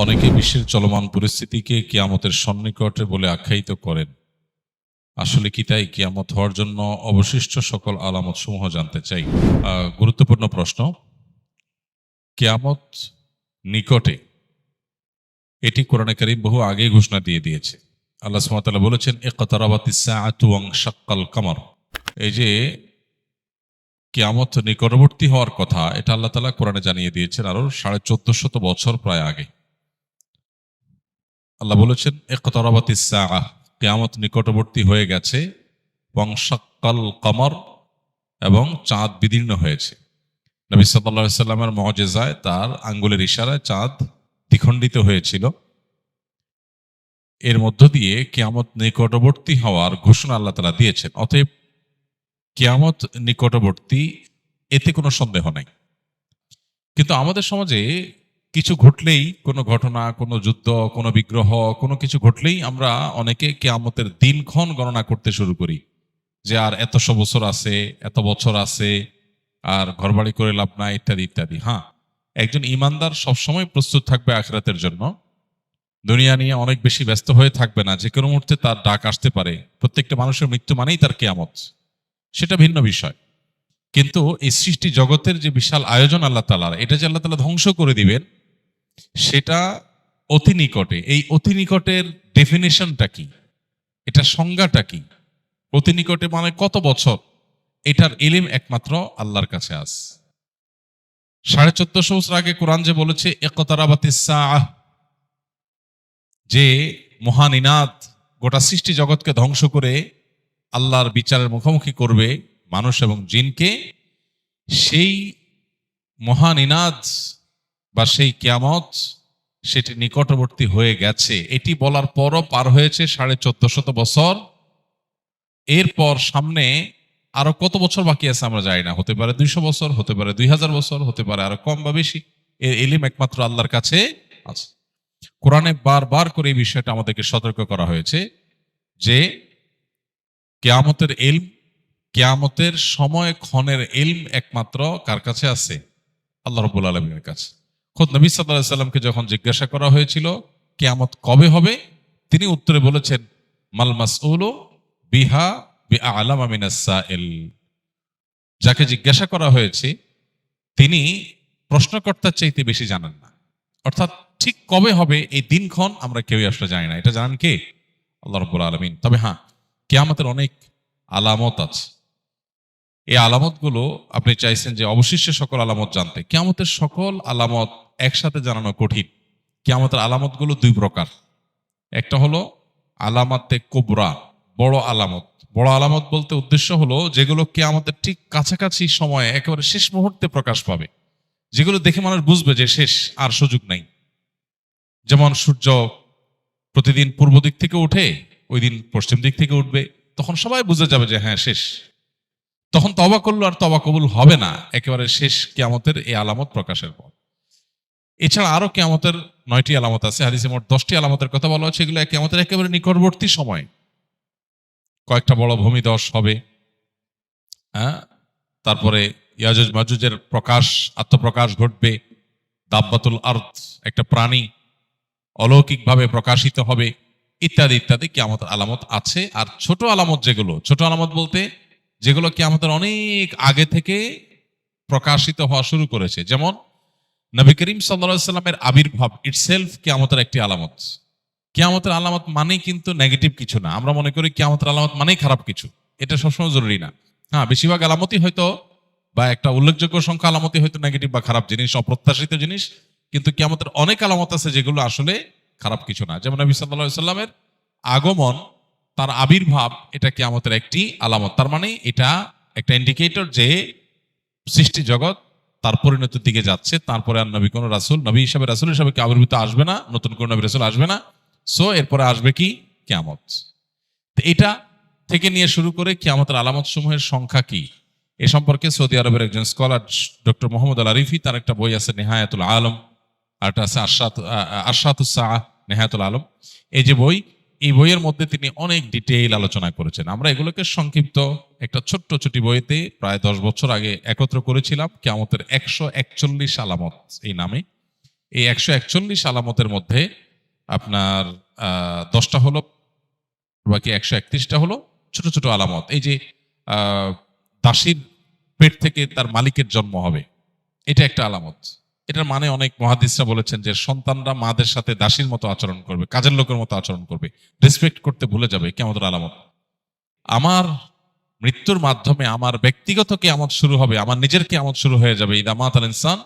অনেকে বিশ্বের চলমান পরিস্থিতিকে কিয়ামতের সন্নিকটে বলে আখ্যায়িত করেন। আসলে কি তাই? কিয়ামত হওয়ার জন্য অবশিষ্ট সকল আলামত সমূহ জানতে চাই। গুরুত্বপূর্ণ প্রশ্ন। কিয়ামত নিকটে, এটি কোরআনে কারীম বহু আগেই ঘোষণা দিয়ে দিয়েছে। আল্লাহ সুবহানাহু ওয়া তাআলা বলেছেন, ইকতারাবাতিস সাআতু ওয়ানশাক্কাল কামার। এই যে কিয়ামত নিকটবর্তী হওয়ার কথা, এটা আল্লাহ তাআলা কোরআনে জানিয়ে দিয়েছেন আরো 1450 বছর প্রায় আগে। আল্লাহ বলেছেন, ইকতারাবাতিস সাআহ, কিয়ামত নিকটবর্তী হয়ে গেছে, ওয়ানশাক্কাল কামার, এবং চাঁদ বিদীর্ণ হয়েছে। নবী সাল্লাল্লাহু আলাইহি সাল্লামের মুজিজায় তার আঙ্গুলের ইশারায় চাঁদ দ্বিখণ্ডিত হয়েছিল। এর মধ্য দিয়ে কিয়ামত নিকটবর্তী হওয়ার ঘোষণা আল্লাহ তাআলা দিয়েছেন। অতএব কিয়ামত নিকটবর্তী, এতে কোনো সন্দেহ নাই। কিন্তু আমাদের সমাজে কিছু ঘটলেই, কোনো ঘটনা, কোনো যুদ্ধ, কোনো বিগ্রহ, কোনো কিছু ঘটলেই আমরা অনেকে কিয়ামতের দিনক্ষণ গণনা করতে শুরু করি, যে আর এতশো বছর আছে, এত বছর আছে, আর ঘরবাড়ি করে লাভ নাই, ইত্যাদি ইত্যাদি। হ্যাঁ, একজন ইমানদার সবসময় প্রস্তুত থাকবে আখিরাতের জন্য। দুনিয়া নিয়ে অনেক বেশি ব্যস্ত হয়ে থাকবে না। যে কোনো মুহূর্তে তার ডাক আসতে পারে। প্রত্যেকটা মানুষের মৃত্যু মানেই তার কিয়ামত, সেটা ভিন্ন বিষয়। কিন্তু এই সৃষ্টি জগতের যে বিশাল আয়োজন আল্লাহ তাআলার, এটা যে আল্লাহ তাআলা ধ্বংস করে দিবেন, সেটা অতি নিকটে। এই অতি নিকটের ডেফিনেশনটা কি, এটা সংজ্ঞাটা কি? অতি নিকটে মানে কত বছর? এটার ইলম একমাত্র আল্লাহর কাছে আছে। 1450 বছর আগে কোরআন যে বলেছে ইকতারাবাতিস সাআহ, যে মহান ইনাদ গোটা সৃষ্টি জগৎকে ধ্বংস করে আল্লাহর বিচারের মুখোমুখি করবে মানুষ এবং জিনকে, সেই মহান ইনাদ বা সেই কিয়ামত, সেটি নিকটবর্তী হয়ে গেছে। এটি বলার পরও পার হয়েছে 1450 বছর। এরপর সামনে আরো কত বছর বাকি আছে আমরা জানি না। হতে পারে 200 বছর, হতে পারে 2000 বছর, হতে পারে আরো কম বা বেশি। এর ইলম একমাত্র আল্লাহর কাছে আছে। কোরআনে বারবার করে এই বিষয়টা আমাদেরকে সতর্ক করা হয়েছে যে কিয়ামতের ইলম, কিয়ামতের সময় ক্ষণের ইলম একমাত্র কার কাছে আছে? আল্লাহ রাব্বুল আলামিনের কাছে। খোদ নবী সাল্লাল্লাহু আলাইহি সাল্লামকে যখন জিজ্ঞাসা করা হয়েছিল কিয়ামত কবে হবে, তিনি উত্তরে বলেছেন, মাল মাসউলু বিহা বিআলামা মিনাস সাইল। যাকে জিজ্ঞাসা করা হয়েছে তিনি প্রশ্নকর্তার চাইতে বেশি জানেন না। অর্থাৎ ঠিক কবে হবে এই দিনক্ষণ আমরা কেউই আসলে জানি না। এটা জানেন কে? আল্লাহ রাব্বুল আলামিন। তবে হ্যাঁ, কিয়ামতের অনেক আলামত আছে। এই আলামতগুলো আপনি চাইছেন যে অবশিষ্ট সকল আলামত জানতে। কিয়ামতের সকল আলামত একসাথে জানানো কঠিন। কিয়ামতের আলামতগুলো দুই প্রকার। একটা হলো আলামাতে কুবরা, বড় আলামত। বড় আলামত বলতে উদ্দেশ্য হলো যেগুলো কিয়ামতের ঠিক কাছাকাছি সময়ে একেবারে শেষ মুহূর্তে প্রকাশ পাবে, যেগুলো দেখে মানুষ বুঝবে যে শেষ, আর সুযোগ নাই। যেমন সূর্য প্রতিদিন পূর্ব দিক থেকে উঠে, ওই দিন পশ্চিম দিক থেকে উঠবে, তখন সবাই বুঝে যাবে যে হ্যাঁ শেষ। তখন তওবা করলো আর তওবা কবুল হবে না, একেবারে শেষ কিয়ামতের এই আলামত প্রকাশের পর। এছাড়া আরো কিয়ামতের 9টি আলামত আছে। হাদিসে মোট 10টি আলামতের কথা বলা হচ্ছে। এগুলো কিয়ামতের একেবারে নিকটবর্তী সময়। কয়েকটা বড় ভূমিধস হবে, হ্যাঁ, তারপরে ইয়াজুজ মাজুজের প্রকাশ, আত্মপ্রকাশ ঘটবে। দাব্বাতুল আরদ, একটা প্রাণী অলৌকিকভাবে প্রকাশিত হবে, ইত্যাদি ইত্যাদি কিয়ামতের আলামত আছে। আর ছোট আলামত যেগুলো, ছোট আলামত বলতে যেগুলো কিয়ামতের অনেক আগে থেকে প্রকাশিত হওয়া শুরু করেছে, যেমন নবী করিম সাল্লাল্লাহু আলাইহি সাল্লামের আবির্ভাব ইটসেলফ কিয়ামতের একটি আলামত। কিয়ামতের আলামত মানেই কিন্তু নেগেটিভ কিছু না। আমরা মনে করি কিয়ামতের আলামত মানেই খারাপ কিছু। এটা সবসময় জরুরি না। হ্যাঁ, বেশিরভাগ আলামতই হয়তো, বা একটা উল্লেখযোগ্য সংখ্যা আলামতই হয়তো নেগেটিভ বা খারাপ জিনিস, অপ্রত্যাশিত জিনিস। কিন্তু কিয়ামতের অনেক আলামত আছে যেগুলো আসলে খারাপ কিছু না। যেমন নবী সাল্লাল্লাহু আলাইহি সাল্লামের আগমন, তার আবির্ভাব, এটা কিয়ামতের একটি আলামত। তার মানে এটা একটা ইন্ডিকেটর যে সৃষ্টি জগৎ তার পরিণতির দিকে যাচ্ছে। তারপরে আর নবী কোন রাসূল, নবী হিসাবে রাসূল হিসাবে কি আবির্ভূত আসবে না, নতুন কোন নবী রাসূল আসবে না। সো এরপরে আসবে কি? কিয়ামত। তো এটা থেকে নিয়ে শুরু করে কিয়ামতের আলামত সমূহের সংখ্যা কি, এ সম্পর্কে সৌদি আরবের একজন স্কলার ডক্টর মোহাম্মদ আল আরিফি, তার একটা বই আছে নেহায়াতুল আলম, আর একটা আছে আরশাতুস সাআহ, নেহায়াতুল আলম। এই যে বই, এই বইয়ের মধ্যে তিনি অনেক ডিটেইল আলোচনা করেছেন। আমরা এগুলোকে সংক্ষিপ্ত একটা ছোট্ট ছোটি বইতে প্রায় 10 বছর আগে একত্র করেছিলাম, কিয়ামতের 141 আলামত এই নামে। এই 141 আলামতের মধ্যে আপনার 10টা হলো, বাকি 131টা হলো ছোট ছোট আলামত। এই যে দাসীর পেট থেকে তার মালিকের জন্ম হবে, এটা একটা আলামত। এটার মানে অনেক মুহাদ্দিসরা বলেছেন যে সন্তানরা মাদের সাথে দাসীর মতো আচরণ করবে, কাজের লোকের মতো আচরণ করবে, রেসপেক্ট করতে ভুলে যাবে, কিয়ামতের আলামত। আমার মৃত্যুর মাধ্যমে আমার ব্যক্তিগত কিয়ামত শুরু হবে, আমার নিজের কিয়ামত শুরু হয়ে যাবে। ইদা মাতাল ইনসান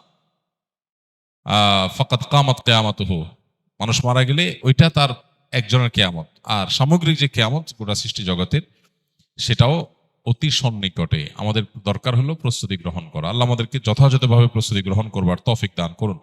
ফাকাদ কামাত কিয়ামাতুহু, মানুষ মারা গেলে ওইটা তার একজনের কিয়ামত। আর সামগ্রিক যে কিয়ামত গোটা সৃষ্টি জগতের, সেটাও অতি সন্নিকটে। আমাদের দরকার হলো প্রস্তুতি গ্রহণ করা। আল্লাহ আমাদেরকে যথাযথভাবে প্রস্তুতি গ্রহণ করবার তৌফিক দান করুন।